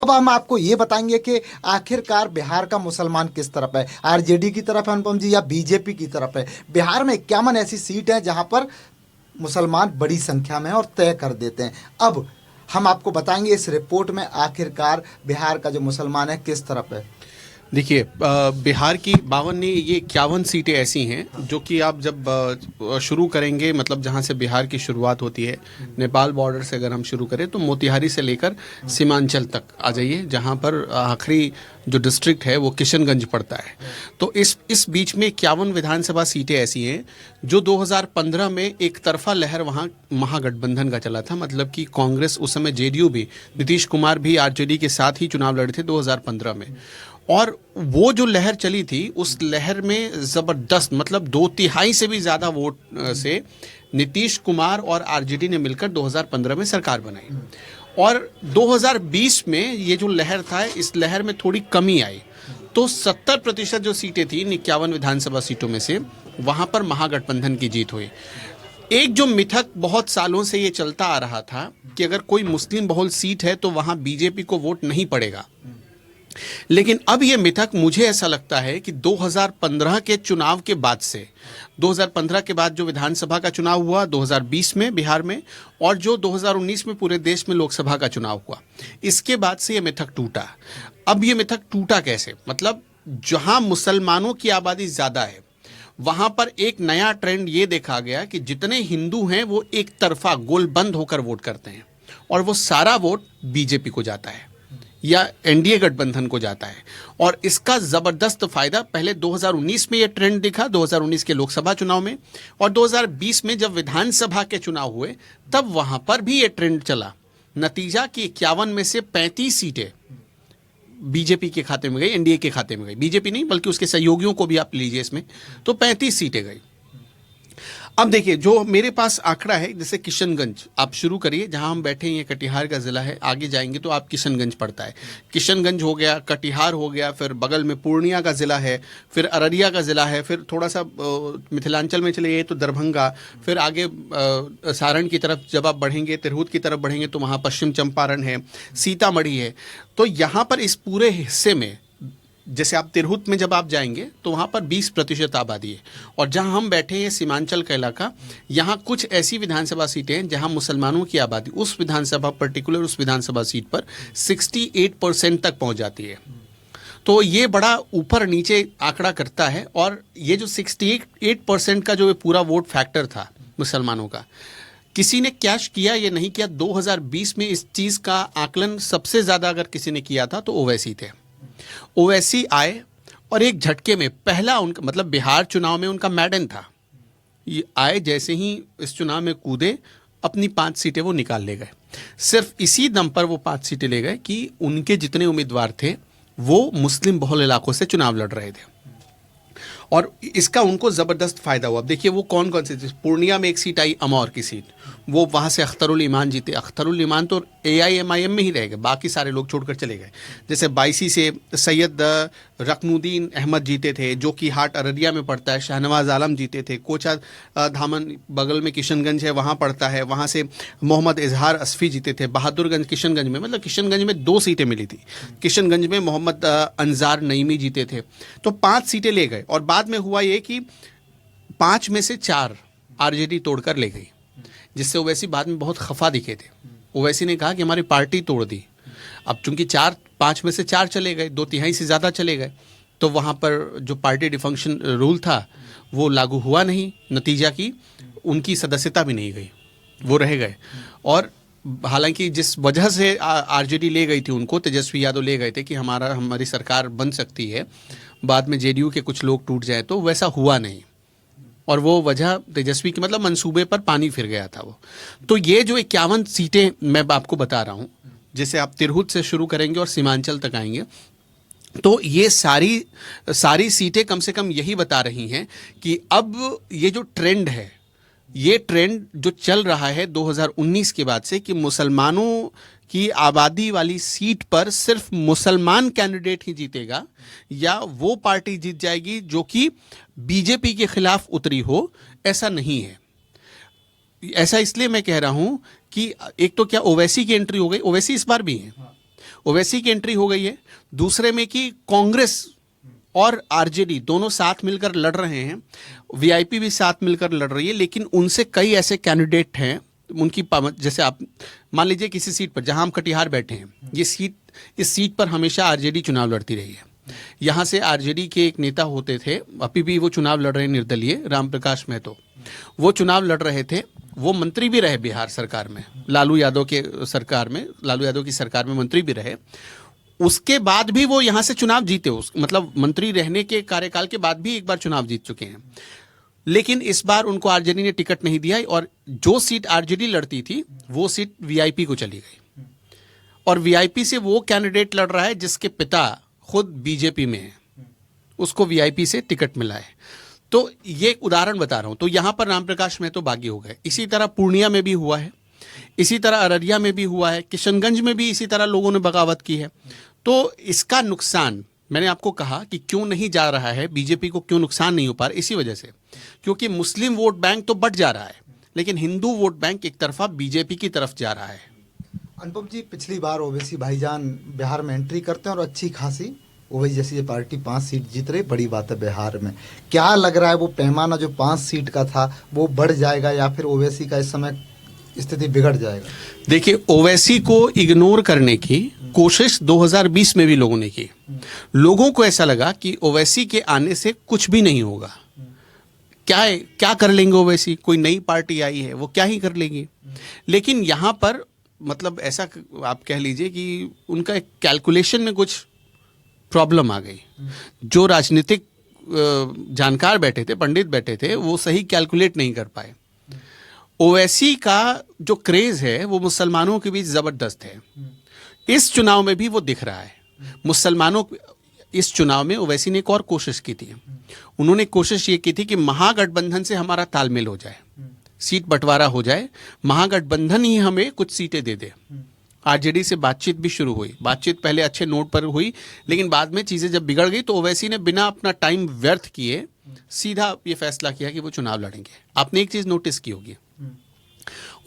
अब हम आपको ये बताएंगे कि आखिरकार बिहार का मुसलमान किस तरफ है, आरजेडी की तरफ है अनुपम जी या बीजेपी की तरफ है। बिहार में 51 ऐसी सीट है जहां पर मुसलमान बड़ी संख्या में और तय कर देते हैं। अब हम आपको बताएंगे इस रिपोर्ट में आखिरकार बिहार का जो मुसलमान है किस तरफ है। देखिए, बिहार की 52 नहीं, ये 51 सीटें ऐसी हैं जो कि आप जब शुरू करेंगे, मतलब जहाँ से बिहार की शुरुआत होती है, नेपाल बॉर्डर से अगर हम शुरू करें तो मोतिहारी से लेकर सीमांचल तक आ जाइए, जहाँ पर आखिरी जो डिस्ट्रिक्ट है वो किशनगंज पड़ता है। तो इस बीच में 51 विधानसभा सीटें ऐसी हैं जो 2015 में एक तरफा लहर वहाँ महागठबंधन का चला था, मतलब कि कांग्रेस उस समय, जेडीयू भी, नीतीश कुमार भी आरजेडी के साथ ही चुनाव लड़े थे 2015 में। और वो जो लहर चली थी, उस लहर में ज़बरदस्त, मतलब 2/3 से भी ज़्यादा वोट से नीतीश कुमार और आरजेडी ने मिलकर 2015 में सरकार बनाई। और 2020 में ये जो लहर था, इस लहर में थोड़ी कमी आई, तो 70% जो सीटें थी 51 विधानसभा सीटों में से, वहाँ पर महागठबंधन की जीत हुई। एक जो मिथक बहुत सालों से ये चलता आ रहा था कि अगर कोई मुस्लिम बहुल सीट है तो वहाँ बीजेपी को वोट नहीं पड़ेगा, लेकिन अब ये मिथक, मुझे ऐसा लगता है कि 2015 के चुनाव के बाद से, 2015 के बाद जो विधानसभा का चुनाव हुआ 2020 में बिहार में, और जो 2019 में पूरे देश में लोकसभा का चुनाव हुआ, इसके बाद से ये मिथक टूटा। अब ये मिथक टूटा कैसे? मतलब जहां मुसलमानों की आबादी ज़्यादा है, वहां पर एक नया ट्रेंड ये देखा गया कि जितने हिंदू हैं वो एक तरफा गोलबंद होकर वोट करते हैं, और वो सारा वोट बीजेपी को जाता है या एनडीए गठबंधन को जाता है। और इसका ज़बरदस्त फायदा पहले 2019 में ये ट्रेंड दिखा, 2019 के लोकसभा चुनाव में, और 2020 में जब विधानसभा के चुनाव हुए तब वहां पर भी ये ट्रेंड चला। नतीजा कि 51 में से 35 सीटें बीजेपी के खाते में गई, एनडीए के खाते में गई। बीजेपी नहीं बल्कि उसके सहयोगियों को भी आप लीजिए इसमें, तो 35 सीटें गई। अब देखिए, जो मेरे पास आंकड़ा है, जैसे किशनगंज आप शुरू करिए, जहां हम बैठे हैं ये कटिहार का ज़िला है, आगे जाएंगे तो आप किशनगंज पड़ता है। किशनगंज हो गया, कटिहार हो गया, फिर बगल में पूर्णिया का ज़िला है, फिर अररिया का ज़िला है, फिर थोड़ा सा मिथिलांचल में चले गए तो दरभंगा, फिर आगे सारण की तरफ जब आप बढ़ेंगे, तिरहुत की तरफ बढ़ेंगे तो वहाँ पश्चिम चंपारण है, सीतामढ़ी है। तो यहाँ पर इस पूरे हिस्से में, जैसे आप तिरहुत में जब आप जाएंगे तो वहाँ पर 20% आबादी है, और जहाँ हम बैठे हैं सीमांचल का इलाका, यहाँ कुछ ऐसी विधानसभा सीटें हैं जहाँ मुसलमानों की आबादी उस विधानसभा, पर्टिकुलर उस विधानसभा सीट पर 68% तक पहुँच जाती है। तो ये बड़ा ऊपर नीचे आंकड़ा करता है। और ये जो 68% का जो पूरा वोट फैक्टर था मुसलमानों का, किसी ने कैश किया ये नहीं किया। 2020 में इस चीज़ का आकलन सबसे ज़्यादा अगर किसी ने किया था तो ओवैसी थे। ओवैसी आए और एक झटके में पहला उनका, मतलब बिहार चुनाव में उनका मैडन था, ये आए जैसे ही इस चुनाव में कूदे, अपनी 5 सीटें वो निकाल ले गए। सिर्फ इसी दम पर वो 5 सीटें ले गए कि उनके जितने उम्मीदवार थे वो मुस्लिम बहुल इलाकों से चुनाव लड़ रहे थे, और इसका उनको ज़बरदस्त फ़ायदा हुआ। अब देखिए वो कौन कौन से थे। पूर्णिया में एक सीट आई, अमौर की सीट, वो वहाँ से अख्तरुल ईमान जीते। अख्तरुल ईमान तो AIMIM में ही रह गए, बाकी सारे लोग छोड़कर चले गए। जैसे बायसी से सैयद रकनुद्दीन अहमद जीते थे, जो कि हाट अररिया में पड़ता है। शाहनवाज आलम जीते थे। कोचा धामन बगल में किशनगंज है, वहाँ पड़ता है, वहाँ से मोहम्मद इजहार असफ़ी जीते थे। बहादुरगंज किशनगंज में, मतलब किशनगंज में 2 सीटें मिली थी, किशनगंज में मोहम्मद अंजार नईमी जीते थे। तो 5 सीटें ले गए, और बाद में हुआ ये कि 5 में से 4 आरजेडी तोड़कर ले गई, जिससे ओवैसी बाद में बहुत खफा दिखे थे। ओवैसी ने कहा कि हमारी पार्टी तोड़ दी। अब चूंकि 5 में से 4 चले गए, 2/3 से ज़्यादा चले गए, तो वहाँ पर जो पार्टी डिफंक्शन रूल था वो लागू हुआ नहीं। नतीजा कि उनकी सदस्यता भी नहीं गई, वो रह गए। और हालांकि जिस वजह से आरजेडी ले गई थी उनको, तेजस्वी यादव ले गए थे कि हमारी सरकार बन सकती है, बाद में जेडीयू के कुछ लोग टूट जाए, तो वैसा हुआ नहीं। और वो वजह तेजस्वी की, मतलब मंसूबे पर पानी फिर गया था वो। तो ये जो 51 सीटें मैं आपको बता रहा हूँ, जैसे आप तिरहुत से शुरू करेंगे और सीमांचल तक आएंगे, तो ये सारी सीटें कम से कम यही बता रही हैं कि अब ये जो ट्रेंड है, ये ट्रेंड जो चल रहा है 2019 के बाद से, कि मुसलमानों की आबादी वाली सीट पर सिर्फ मुसलमान कैंडिडेट ही जीतेगा, या वो पार्टी जीत जाएगी जो कि बीजेपी के खिलाफ उतरी हो, ऐसा नहीं है। ऐसा इसलिए मैं कह रहा हूं कि एक तो क्या ओवैसी की एंट्री हो गई, ओवैसी इस बार भी है, ओवैसी की एंट्री हो गई है। दूसरे में कि कांग्रेस और आरजेडी दोनों साथ मिलकर लड़ रहे हैं, वीआईपी भी साथ मिलकर लड़ रही है, लेकिन उनसे कई ऐसे कैंडिडेट हैं उनकी जैसे आप मान लीजिए किसी सीट पर, जहां हम कटिहार बैठे हैं, इस सीट पर हमेशा आरजेडी चुनाव लड़ती रही है। यहाँ से आरजेडी के एक नेता होते थे, अभी भी वो चुनाव लड़ रहे हैं, निर्दलीय रामप्रकाश महतो, वो चुनाव लड़ रहे थे, वो मंत्री भी रहे बिहार सरकार में, लालू यादव की सरकार में मंत्री भी रहे। उसके बाद भी वो यहाँ से चुनाव जीते, मतलब मंत्री रहने के कार्यकाल के बाद भी एक बार चुनाव जीत चुके हैं। लेकिन इस बार उनको आरजेडी ने टिकट नहीं दिया और जो सीट आरजेडी लड़ती थी वो सीट वीआईपी को चली गई, और वीआईपी से वो कैंडिडेट लड़ रहा है जिसके पिता खुद बीजेपी में है, उसको वीआईपी से टिकट मिला है। तो ये एक उदाहरण बता रहा हूं। तो यहां पर रामप्रकाश महतो बागी हो गए। इसी तरह पूर्णिया में भी हुआ है, इसी तरह अररिया में भी हुआ है, किशनगंज में भी इसी तरह लोगों ने बगावत की है। तो इसका नुकसान, मैंने आपको कहा कि क्यों नहीं जा रहा है, बीजेपी को क्यों नुकसान नहीं हो पा रहा, इसी वजह से, क्योंकि मुस्लिम वोट बैंक तो बढ़ जा रहा है, लेकिन हिंदू वोट बैंक एक तरफा बीजेपी की तरफ जा रहा है। अनुपम जी, पिछली बार ओवैसी भाईजान बिहार में एंट्री करते हैं और अच्छी खासी ओवैसी जैसी ये पार्टी 5 सीट जीत रही, बड़ी बात है बिहार में। क्या लग रहा है वो पैमाना जो 5 सीट का था वो बढ़ जाएगा या फिर ओवैसी का इस समय स्थिति बिगड़ जाएगा? देखिए, ओवैसी को इग्नोर करने की कोशिश 2020 में भी लोगों ने की। लोगों को ऐसा लगा कि ओवैसी के आने से कुछ भी नहीं होगा, क्या कर लेंगे ओवैसी, कोई नई पार्टी आई है वो क्या ही कर लेंगे। लेकिन यहाँ पर मतलब ऐसा आप कह लीजिए कि उनका एक कैलकुलेशन में कुछ प्रॉब्लम आ गई। जो राजनीतिक जानकार बैठे थे, पंडित बैठे थे, वो सही कैलकुलेट नहीं कर पाए। ओवैसी का जो क्रेज है वो मुसलमानों के बीच जबरदस्त है। इस चुनाव में भी वो दिख रहा है। मुसलमानों, इस चुनाव में ओवैसी ने एक और कोशिश की थी। उन्होंने कोशिश ये की थी कि महागठबंधन से हमारा तालमेल हो जाए, सीट बंटवारा हो जाए, महागठबंधन ही हमें कुछ सीटें दे दे। आरजेडी से बातचीत भी शुरू हुई, बातचीत पहले अच्छे नोट पर हुई, लेकिन बाद में चीजें जब बिगड़ गई तो ओवैसी ने बिना अपना टाइम व्यर्थ किए सीधा ये फैसला किया कि वो चुनाव लड़ेंगे। आपने एक चीज नोटिस की होगी,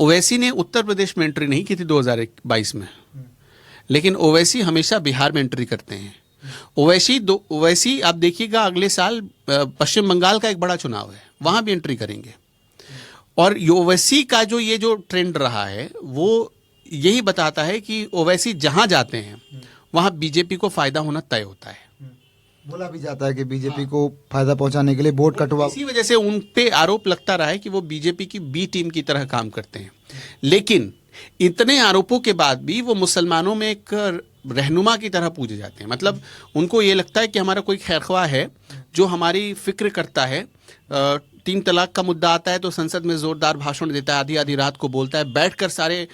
ओवैसी ने उत्तर प्रदेश में एंट्री नहीं की थी 2022 में, लेकिन ओवैसी हमेशा बिहार में एंट्री करते हैं। ओवैसी आप देखिएगा अगले साल पश्चिम बंगाल का एक बड़ा चुनाव है, वहां भी एंट्री करेंगे। और ओवैसी का जो जो ट्रेंड रहा है वो यही बताता है कि ओवैसी जहां जाते हैं वहां बीजेपी को फायदा होना तय होता है। बोला भी जाता है कि बीजेपी को फायदा पहुंचाने के लिए वोट कटवा, इसी वजह से उन पे आरोप लगता रहा है कि वो बीजेपी की बी टीम की तरह काम करते हैं। लेकिन इतने आरोपों के बाद भी वो मुसलमानों में एक रहनुमा की तरह पूजे जाते हैं। मतलब उनको ये लगता है कि हमारा कोई खैरख्वाह है जो हमारी फिक्र करता है। 3 तलाक का मुद्दा आता है तो संसद में जोरदार भाषण देता है, आधी आधी रात को बोलता है, बैठकर सारे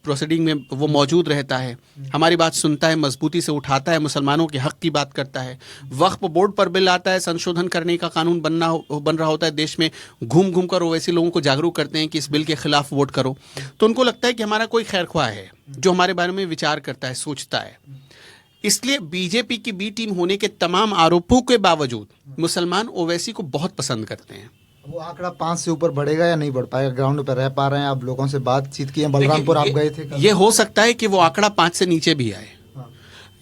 प्रोसीडिंग में वो मौजूद रहता है, हमारी बात सुनता है, मजबूती से उठाता है, मुसलमानों के हक की बात करता है। वक्फ बोर्ड पर बिल आता है, संशोधन करने का कानून बन रहा होता है देश में, घूम घूम कर ओवैसी लोगों को जागरूक करते हैं कि इस बिल के खिलाफ वोट करो। तो उनको लगता है कि हमारा कोई खैरख्वाह है जो हमारे बारे में विचार करता है, सोचता है। इसलिए बीजेपी की बी टीम होने के तमाम आरोपों के बावजूद मुसलमान ओवैसी को बहुत पसंद करते हैं। वो आंकड़ा 5 से ऊपर बढ़ेगा या नहीं बढ़ पाएगा? ग्राउंड पर रह पा रहे हैं आप, लोगों से बातचीत की है, बलरामपुर आप गए थे, ये हो सकता है कि वो आंकड़ा 5 से नीचे भी आए।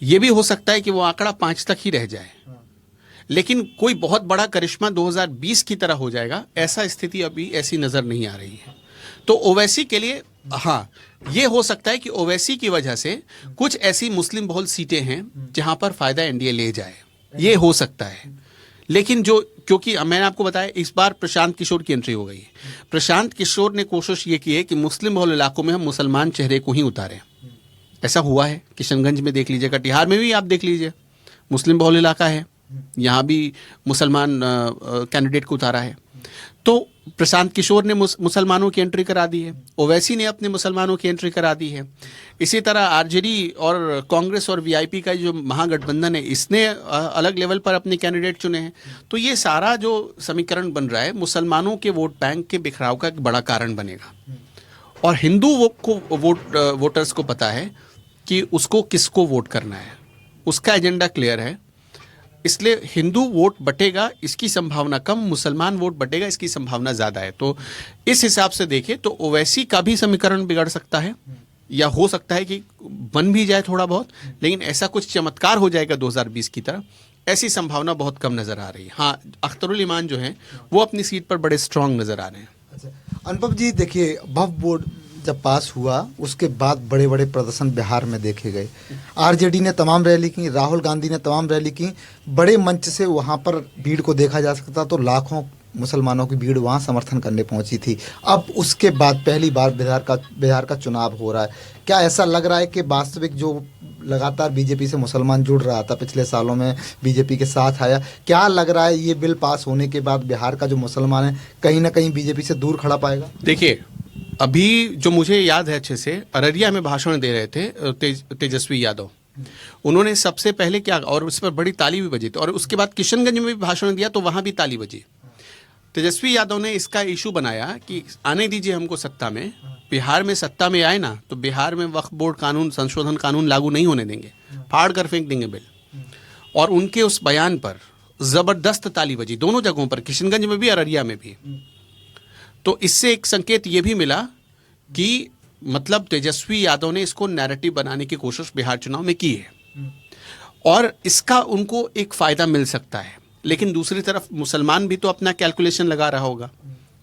ये भी हो सकता है कि वो आंकड़ा 5 तक ही रह जाए। लेकिन कोई बहुत बड़ा करिश्मा 2020 की तरह हो जाएगा, ऐसा स्थिति अभी ऐसी नजर नहीं आ रही है। तो ओवैसी के लिए हाँ, ये हो सकता है कि ओवैसी की वजह से कुछ ऐसी मुस्लिम बहुल सीटें हैं जहां पर फायदा एनडीए ले जाए, ये हो सकता है। लेकिन क्योंकि मैंने आपको बताया इस बार प्रशांत किशोर की एंट्री हो गई है। प्रशांत किशोर ने कोशिश ये की है कि मुस्लिम बहुल इलाकों में हम मुसलमान चेहरे को ही उतारें। ऐसा हुआ है, किशनगंज में देख लीजिए, कटिहार में भी आप देख लीजिए, मुस्लिम बहुल इलाका है, यहाँ भी मुसलमान कैंडिडेट को उतारा है। तो प्रशांत किशोर ने मुसलमानों की एंट्री करा दी है, ओवैसी ने अपने मुसलमानों की एंट्री करा दी है। इसी तरह आरजेडी और कांग्रेस और वीआईपी का जो महागठबंधन है, इसने अलग लेवल पर अपने कैंडिडेट चुने हैं। तो ये सारा जो समीकरण बन रहा है मुसलमानों के वोट बैंक के बिखराव का एक बड़ा कारण बनेगा। और हिंदू वोटर्स को पता है कि उसको किसको वोट करना है, उसका एजेंडा क्लियर है। इसलिए हिंदू वोट बटेगा इसकी संभावना कम, मुसलमान वोट बटेगा इसकी संभावना ज़्यादा है। तो इस हिसाब से देखें तो ओवैसी का भी समीकरण बिगड़ सकता है या हो सकता है कि बन भी जाए थोड़ा बहुत, लेकिन ऐसा कुछ चमत्कार हो जाएगा 2020 की तरह, ऐसी संभावना बहुत कम नजर आ रही है। हाँ, अख्तरुल ईमान जो हैं वो अपनी सीट पर बड़े स्ट्रांग नजर आ रहे हैं। अच्छा अनुपम जी, देखिए वक्फ बोर्ड जब पास हुआ उसके बाद बड़े बड़े प्रदर्शन बिहार में देखे गए। आरजेडी ने तमाम रैली की, राहुल गांधी ने तमाम रैली की, बड़े मंच से वहाँ पर भीड़ को देखा जा सकता, तो लाखों मुसलमानों की भीड़ वहाँ समर्थन करने पहुंची थी। अब उसके बाद पहली बार बिहार का चुनाव हो रहा है। क्या ऐसा लग रहा है कि वास्तविक जो लगातार बीजेपी से मुसलमान जुड़ रहा था, पिछले सालों में बीजेपी के साथ आया, क्या लग रहा है ये बिल पास होने के बाद बिहार का जो मुसलमान है कहीं ना कहीं बीजेपी से दूर खड़ा पाएगा? देखिए, अभी जो मुझे याद है अच्छे से, अररिया में भाषण दे रहे थे तेजस्वी यादव। उन्होंने सबसे पहले क्या, और उस पर बड़ी ताली भी बजी थी, और उसके बाद किशनगंज में भी भाषण दिया तो वहाँ भी ताली बजी। तेजस्वी यादव ने इसका इशू बनाया कि आने दीजिए हमको सत्ता में, बिहार में सत्ता में आए ना तो बिहार में वक्फ बोर्ड कानून, संशोधन कानून लागू नहीं होने देंगे, फाड़ कर फेंक देंगे बिल। और उनके उस बयान पर जबरदस्त ताली बजी दोनों जगहों पर, किशनगंज में भी, अररिया में भी। तो इससे एक संकेत ये भी मिला कि मतलब तेजस्वी यादव ने इसको नैरेटिव बनाने की कोशिश बिहार चुनाव में की है, और इसका उनको एक फायदा मिल सकता है। लेकिन दूसरी तरफ मुसलमान भी तो अपना कैलकुलेशन लगा रहा होगा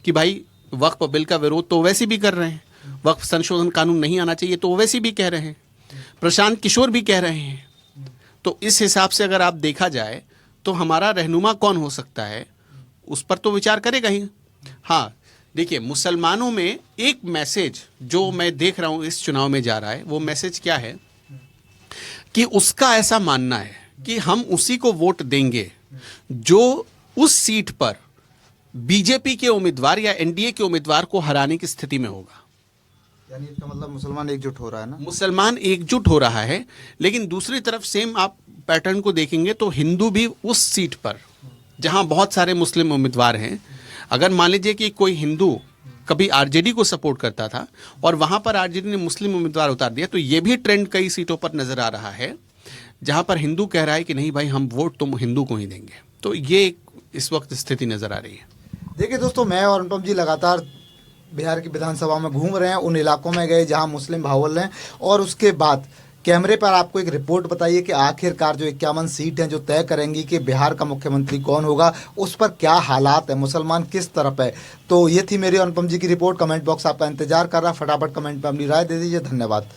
कि भाई वक्फ बिल का विरोध तो वैसे भी कर रहे हैं, वक्फ संशोधन कानून नहीं आना चाहिए तो वैसे भी कह रहे हैं, प्रशांत किशोर भी कह रहे हैं। तो इस हिसाब से अगर आप देखा जाए तो हमारा रहनुमा कौन हो सकता है, उस पर तो विचार करेगा ही। हाँ, देखिए, मुसलमानों में एक मैसेज जो मैं देख रहा हूँ इस चुनाव में जा रहा है, वो मैसेज क्या है कि उसका ऐसा मानना है कि हम उसी को वोट देंगे जो उस सीट पर बीजेपी के उम्मीदवार या एनडीए के उम्मीदवार को हराने की स्थिति में होगा। यानी इसका मतलब मुसलमान एकजुट हो रहा है ना? मुसलमान एकजुट हो रहा है, लेकिन दूसरी तरफ सेम आप पैटर्न को देखेंगे तो हिंदू भी उस सीट पर जहां बहुत सारे मुस्लिम उम्मीदवार हैं, अगर मान लीजिए कि कोई हिंदू कभी आरजेडी को सपोर्ट करता था और वहां पर आरजेडी ने मुस्लिम उम्मीदवार उतार दिया, तो ये भी ट्रेंड कई सीटों पर नजर आ रहा है जहां पर हिंदू कह रहा है कि नहीं भाई, हम वोट तो हिंदू को ही देंगे। तो ये इस वक्त स्थिति नजर आ रही है। देखिए दोस्तों, मैं और अनुपम जी लगातार बिहार की विधानसभा में घूम रहे हैं, उन इलाकों में गए जहां मुस्लिम बाहुल्य हैं, और उसके बाद कैमरे पर आपको एक रिपोर्ट बताइए कि आखिरकार जो 51 सीट हैं जो तय करेंगी कि बिहार का मुख्यमंत्री कौन होगा, उस पर क्या हालात है, मुसलमान किस तरफ है। तो ये थी मेरी अनुपम जी की रिपोर्ट। कमेंट बॉक्स आपका इंतजार कर रहा है, फटाफट कमेंट पर अपनी राय दे दीजिए। धन्यवाद।